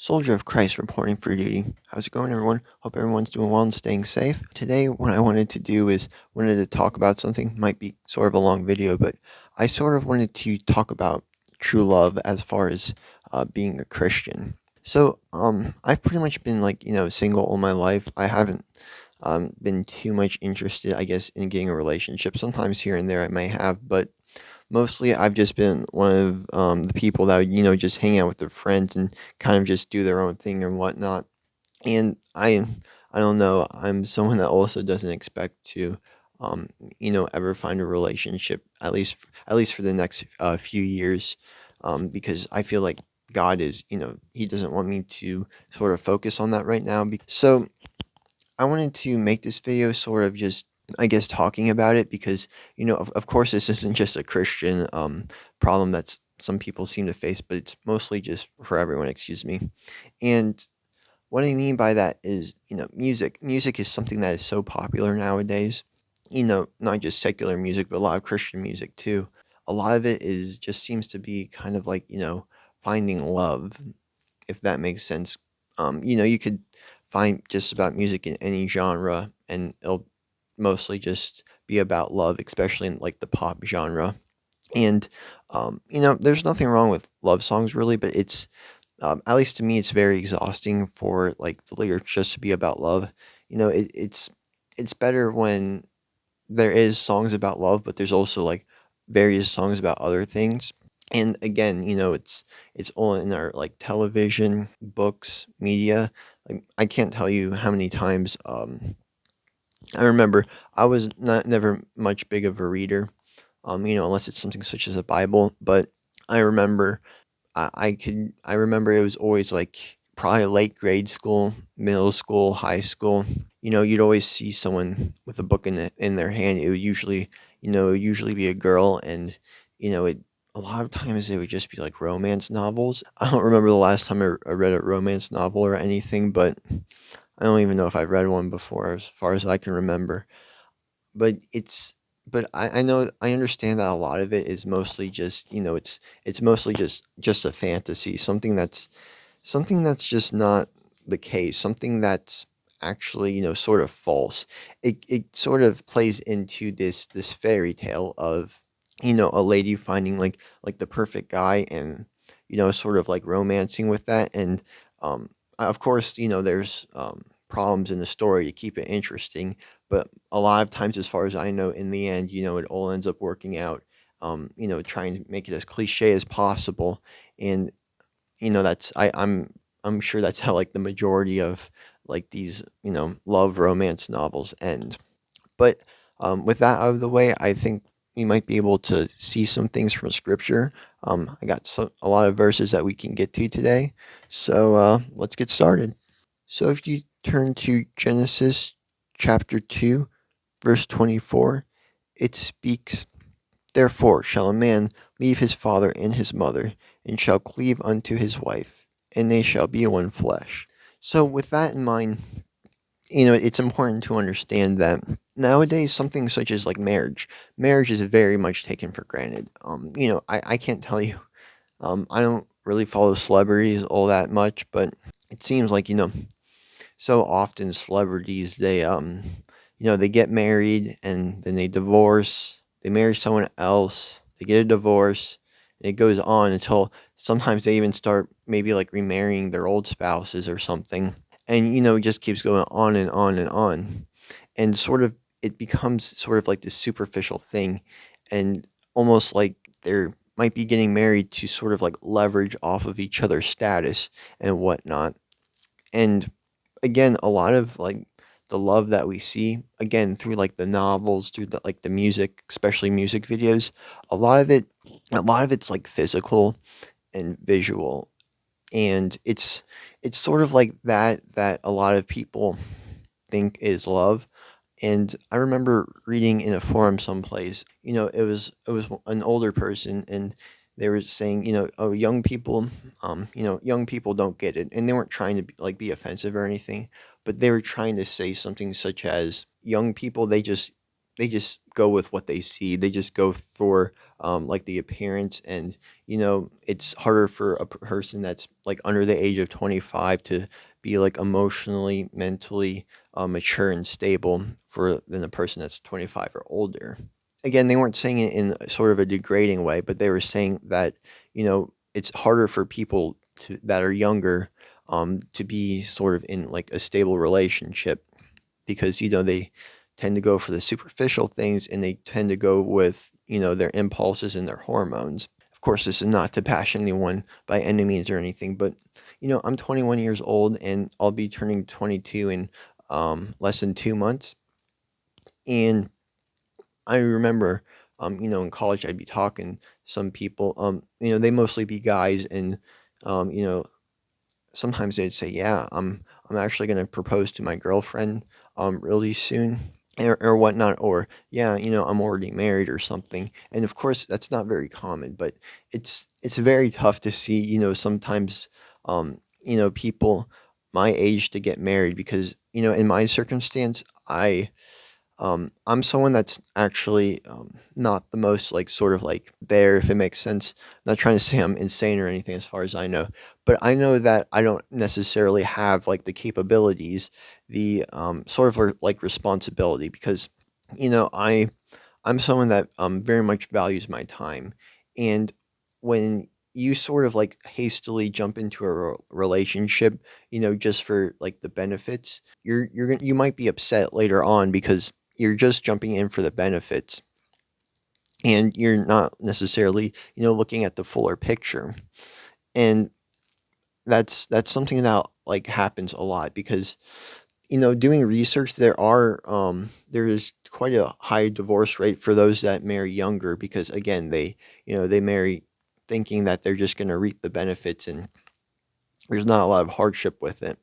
Soldier of Christ reporting for duty. How's it going, everyone? Hope everyone's doing well and staying safe. Today, what I wanted to do is wanted to talk about something. Might be sort of a long video, but I sort of wanted to talk about true love as far as being a Christian. I've pretty much been single all my life. I haven't been too much interested, I guess, in getting a relationship. Sometimes here and there I may have, but mostly I've just been one of the people that would, just hang out with their friends and kind of just do their own thing and whatnot. And I don't know, I'm someone that also doesn't expect to, ever find a relationship, at least for the next few years, because I feel like God is, He doesn't want me to sort of focus on that right now. So I wanted to make this video sort of just, I guess, talking about it because, of course, this isn't just a Christian problem that some people seem to face, but it's mostly just for everyone, excuse me. And what I mean by that is, music. Music is something that is so popular nowadays. Not just secular music, but a lot of Christian music too. A lot of it is just seems to be kind of like, finding love, if that makes sense. You could find just about music in any genre, and it'll mostly just be about love, especially in like the pop genre. And there's nothing wrong with love songs really, but it's at least to me, it's very exhausting for like the lyrics just to be about love. It's better when there is songs about love, but there's also like various songs about other things. And again, it's all in our like television, books, media. Like I can't tell you how many times I remember I was not never much big of a reader, unless it's something such as a Bible. But I remember I remember it was always like probably late grade school, middle school, high school. You'd always see someone with a book in their hand. It would usually be a girl, and it a lot of times it would just be like romance novels. I don't remember the last time I read a romance novel or anything, but I don't even know if I've read one before, as far as I can remember. But I know I understand that a lot of it is mostly just it's mostly just a fantasy, something that's just not the case, something that's actually sort of false. It sort of plays into this fairy tale of a lady finding like the perfect guy, and sort of like romancing with that. And of course, there's problems in the story to keep it interesting, but a lot of times, as far as I know, in the end, it all ends up working out. Trying to make it as cliche as possible. And that's I'm sure that's how like the majority of like these love romance novels end. But with that out of the way, I think we might be able to see some things from scripture. I got a lot of verses that we can get to today, so let's get started. So if you turn to Genesis chapter 2, verse 24, it speaks, "Therefore shall a man leave his father and his mother, and shall cleave unto his wife, and they shall be one flesh." So, with that in mind, it's important to understand that nowadays something such as like marriage is very much taken for granted. I can't tell you. I don't really follow celebrities all that much, but it seems like so often celebrities they get married and then they divorce, they marry someone else, they get a divorce, and it goes on until sometimes they even start maybe like remarrying their old spouses or something. And it just keeps going on and on and on. And sort of it becomes sort of like this superficial thing, and almost like they're might be getting married to sort of like leverage off of each other's status and whatnot. And again, a lot of like the love that we see again through like the novels, through the music, especially music videos, a lot of it a lot of it's like physical and visual. And it's sort of like that a lot of people think is love. And I remember reading in a forum someplace, it was an older person, and they were saying, oh, young people don't get it, and they weren't trying to be offensive or anything, but they were trying to say something such as young people, they just they just go with what they see. They just go for like the appearance, and it's harder for a person that's like under the age of 25 to be like emotionally, mentally mature and stable for than a person that's 25 or older. Again, they weren't saying it in sort of a degrading way, but they were saying that it's harder for people that are younger to be sort of in like a stable relationship because they tend to go for the superficial things, and they tend to go with their impulses and their hormones. Of course, this is not to bash anyone by any means or anything, but I'm 21 years old and I'll be turning 22 in less than 2 months. And I remember, in college, I'd be talking some people, they mostly be guys, and um, you know, sometimes they'd say, "Yeah, I'm actually going to propose to my girlfriend, really soon." Or whatnot, or yeah, I'm already married or something. And of course, that's not very common, but it's very tough to see, sometimes, people my age to get married because, in my circumstance, I'm someone that's actually not the most like sort of like there, if it makes sense. I'm not trying to say I'm insane or anything as far as I know, but I know that I don't necessarily have like the capabilities, the sort of like responsibility because I'm someone that very much values my time, and when you sort of like hastily jump into a relationship, just for like the benefits, you might be upset later on because you're just jumping in for the benefits and you're not necessarily looking at the fuller picture. And that's something that like happens a lot because doing research, there is quite a high divorce rate for those that marry younger because again they marry thinking that they're just going to reap the benefits, and there's not a lot of hardship with it.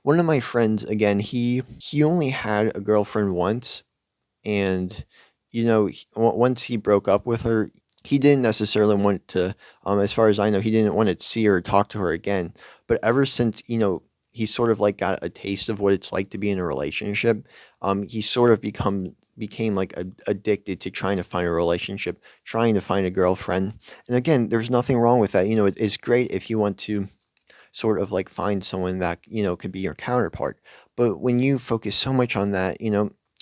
One of my friends, again, he only had a girlfriend once, and once he broke up with her, he didn't necessarily want to, as far as I know, he didn't want to see her or talk to her again. But ever since he sort of like got a taste of what it's like to be in a relationship, he sort of became like addicted to trying to find a relationship, trying to find a girlfriend. And again, there's nothing wrong with that. It's great if you want to sort of like find someone that could be your counterpart. But when you focus so much on that,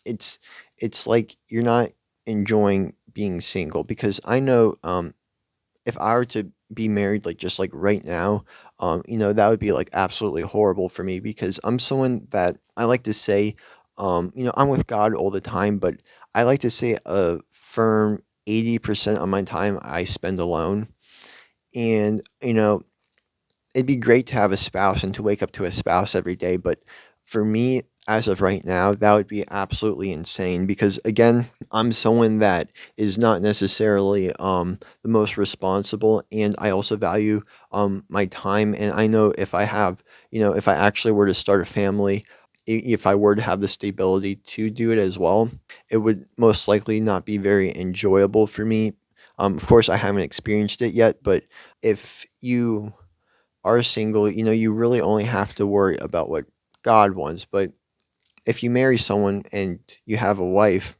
it's it's like you're not enjoying being single. Because I know, if I were to be married like just like right now, that would be like absolutely horrible for me because I'm someone that I like to say, I'm with God all the time, but I like to say a firm 80% of my time I spend alone. And it'd be great to have a spouse and to wake up to a spouse every day, but for me, as of right now, that would be absolutely insane because again, I'm someone that is not necessarily the most responsible, and I also value my time. And I know if I have, if I actually were to start a family, if I were to have the stability to do it as well, it would most likely not be very enjoyable for me. Of course, I haven't experienced it yet, but if you are single, you really only have to worry about what God wants. But if you marry someone and you have a wife,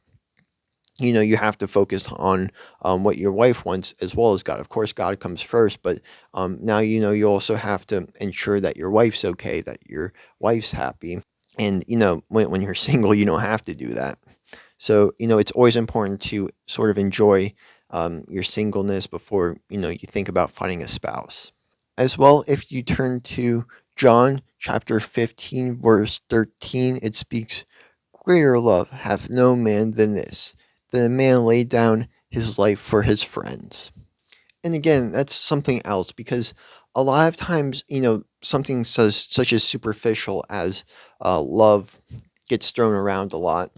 you have to focus on what your wife wants as well as God. Of course, God comes first, but now you also have to ensure that your wife's okay, that your wife's happy. And when you're single, you don't have to do that. So it's always important to sort of enjoy your singleness before you think about finding a spouse. As well, if you turn to John chapter 15, verse 13, it speaks, "Greater love hath no man than this, that a man lay down his life for his friends." And again, that's something else because a lot of times, something such as superficial as love gets thrown around a lot,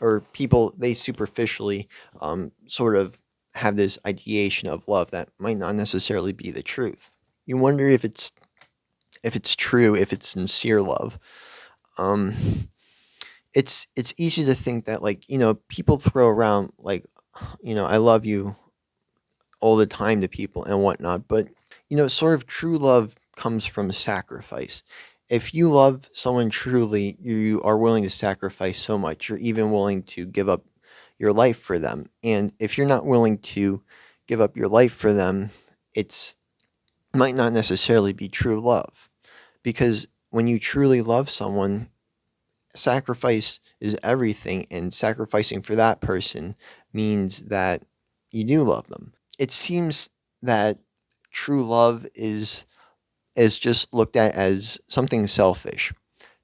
or people, they superficially sort of have this ideation of love that might not necessarily be the truth. You wonder if it's true, if it's sincere love. Um, it's easy to think that like people throw around like I love you all the time to people and whatnot, but sort of true love comes from sacrifice. If you love someone truly, you are willing to sacrifice so much. You're even willing to give up your life for them. And if you're not willing to give up your life for them, it's might not necessarily be true love. Because when you truly love someone, sacrifice is everything, and sacrificing for that person means that you do love them. It seems that true love is just looked at as something selfish.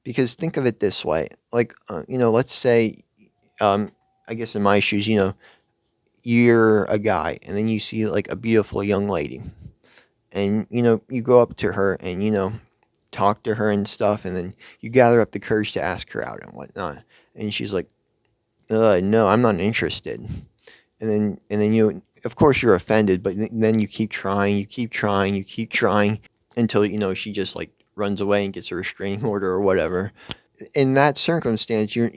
Because think of it this way, like let's say, um, I guess in my shoes, you're a guy, and then you see like a beautiful young lady, and you go up to her and talk to her and stuff, and then you gather up the courage to ask her out and whatnot, and she's like, no, I'm not interested. And then you, of course, you're offended, but then you keep trying, you keep trying, you keep trying until she just like runs away and gets a restraining order or whatever. In that circumstance, you've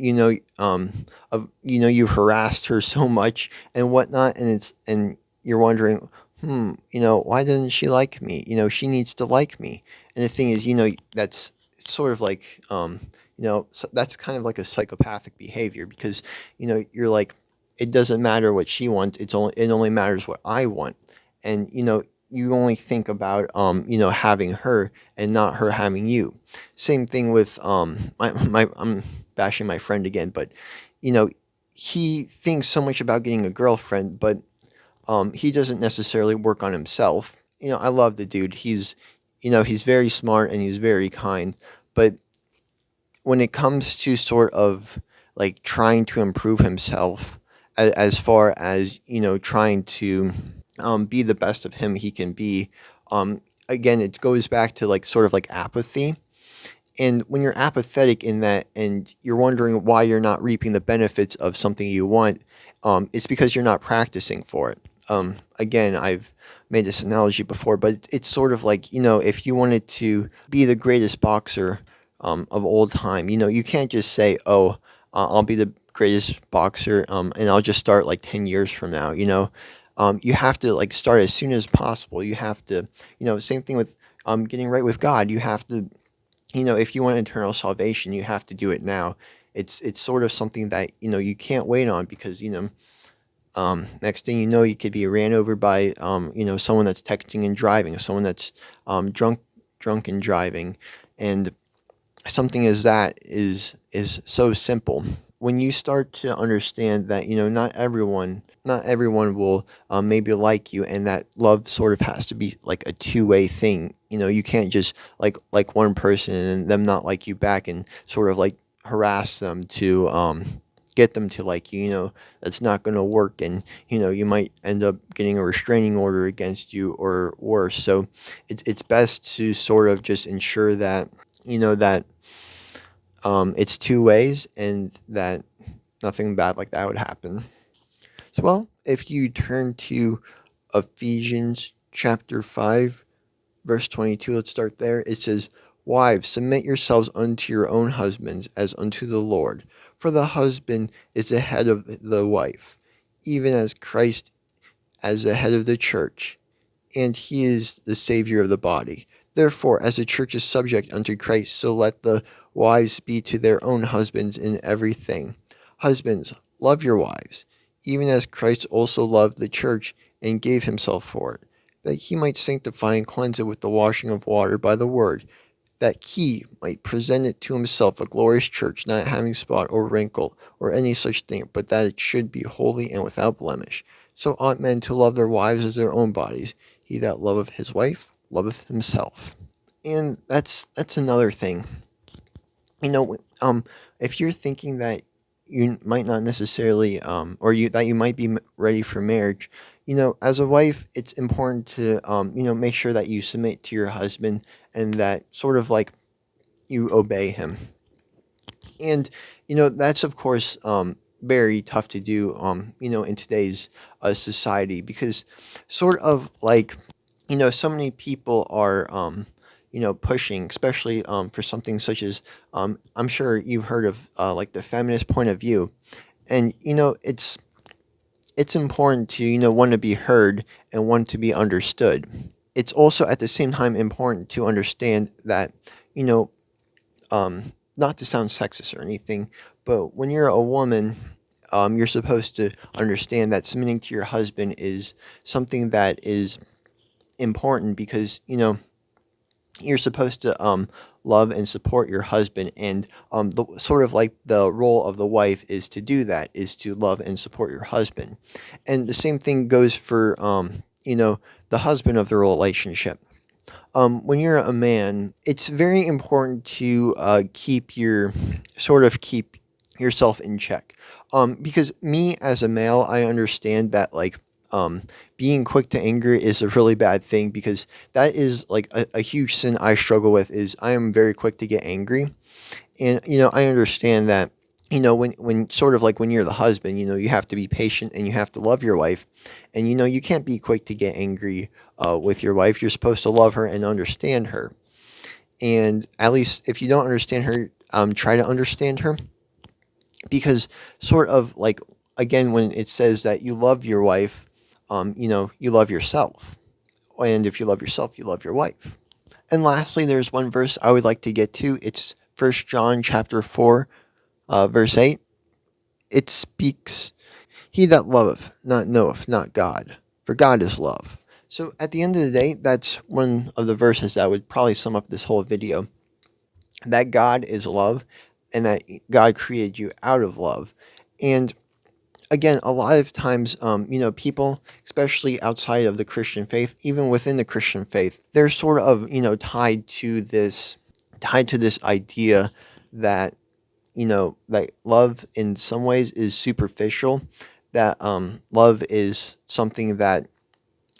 harassed her so much and whatnot, and you're wondering, why doesn't she like me? She needs to like me. And the thing is, that's sort of like, so that's kind of like a psychopathic behavior, because you're like, it doesn't matter what she wants. It only matters what I want, and you only think about having her and not her having you. Same thing with my I'm bashing my friend again, but you know he thinks so much about getting a girlfriend, but he doesn't necessarily work on himself. I love the dude. He's very smart and he's very kind, but when it comes to sort of like trying to improve himself, as far as trying to be the best of him he can be, again it goes back to like sort of like apathy. And when you're apathetic in that, and you're wondering why you're not reaping the benefits of something you want, it's because you're not practicing for it. Again, I've made this analogy before, but it's sort of like, if you wanted to be the greatest boxer of old time, you can't just say, oh, I'll be the greatest boxer, and I'll just start like 10 years from now, you have to like start as soon as possible. You have to, same thing with getting right with God. You have to, if you want eternal salvation, you have to do it now. It's sort of something that you can't wait on, because next thing you know, you could be ran over by someone that's texting and driving, someone that's drunk and driving, and something as that is so simple. When you start to understand that not everyone will maybe like you, and that love sort of has to be like a two-way thing. You can't just like one person and them not like you back, and sort of like harass them to get them to like you. That's not going to work, and you might end up getting a restraining order against you or worse. So it's best to sort of just ensure that that it's two ways, and that nothing bad like that would happen. So, well, if you turn to Ephesians chapter 5, verse 22, let's start there. It says, "Wives, submit yourselves unto your own husbands as unto the Lord. For the husband is the head of the wife, even as Christ as the head of the church, and he is the Savior of the body. Therefore, as the church is subject unto Christ, so let the wives be to their own husbands in everything. Husbands, love your wives, even as Christ also loved the church and gave himself for it, that he might sanctify and cleanse it with the washing of water by the word, that he might present it to himself a glorious church, not having spot or wrinkle or any such thing, but that it should be holy and without blemish. So ought men to love their wives as their own bodies. He that loveth his wife loveth himself." And that's another thing. You know, if you're thinking that you might not necessarily, or you might be ready for marriage, as a wife, it's important to, make sure that you submit to your husband, and that sort of like you obey him. And that's of course very tough to do, in today's society, because sort of like so many people are pushing, especially for something such as, I'm sure you've heard of like the feminist point of view. And it's important to want to be heard and want to be understood. It's also at the same time important to understand that you know not to sound sexist or anything, but when you're a woman, you're supposed to understand that submitting to your husband is something that is important because you're supposed to love and support your husband, and the sort of like the role of the wife is to do that, is to love and support your husband, and the same thing goes for the husband of the relationship. When you're a man, it's very important to keep yourself in check. Because me as a male, I understand that being quick to anger is a really bad thing because that is like a huge sin I struggle with. Is I am very quick to get angry, and I understand that. When sort of like when you're the husband, you have to be patient and you have to love your wife, and you can't be quick to get angry with your wife. You're supposed to love her and understand her, and at least if you don't understand her, try to understand her, because sort of like again when it says that you love your wife, you love yourself, and if you love yourself, you love your wife. And lastly, there's one verse I would like to get to. It's First John chapter 4, verse 8. It speaks, "He that loveth not knoweth not God, for God is love." So at the end of the day, that's one of the verses that would probably sum up this whole video. That God is love, and that God created you out of love. And again, a lot of times, people, especially outside of the Christian faith, even within the Christian faith, they're sort of, tied to this idea that, that love in some ways is superficial, that love is something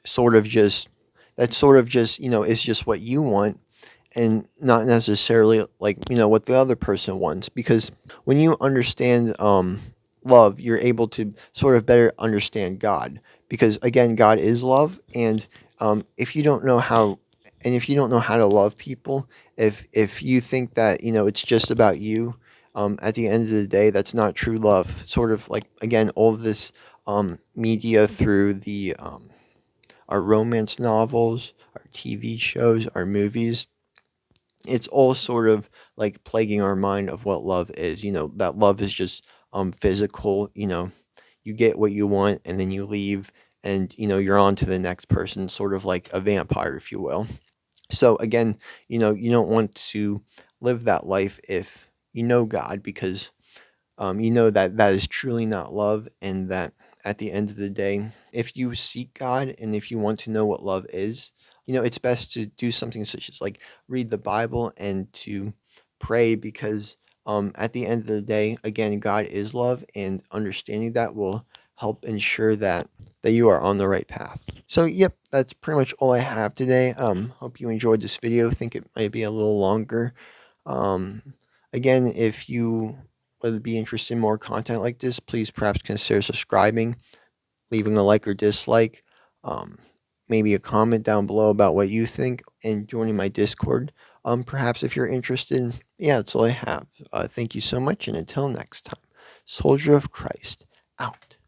sort of just, that sort of just, is just what you want, and not necessarily like what the other person wants, because when you understand love, you're able to sort of better understand God, because again, God is love. And if you don't know how and if you don't know how to love people, if you think that it's just about you, at the end of the day, that's not true love. Sort of like again, all of this media through the our romance novels, our TV shows, our movies, it's all sort of like plaguing our mind of what love is. That love is just physical. You get what you want and then you leave, and you're on to the next person, sort of like a vampire, if you will. So again, you don't want to live that life if you know God, because you know that that is truly not love, and that at the end of the day, if you seek God and if you want to know what love is, it's best to do something such as like read the Bible and to pray, because at the end of the day, again, God is love, and understanding that will help ensure that you are on the right path. So, yep, that's pretty much all I have today. Hope you enjoyed this video. Think it might be a little longer. Um, Again, if you would be interested in more content like this, please perhaps consider subscribing, leaving a like or dislike, um, maybe a comment down below about what you think, and joining my Discord. Perhaps if you're interested. Yeah, that's all I have. Thank you so much, and until next time, Soldier of Christ, out.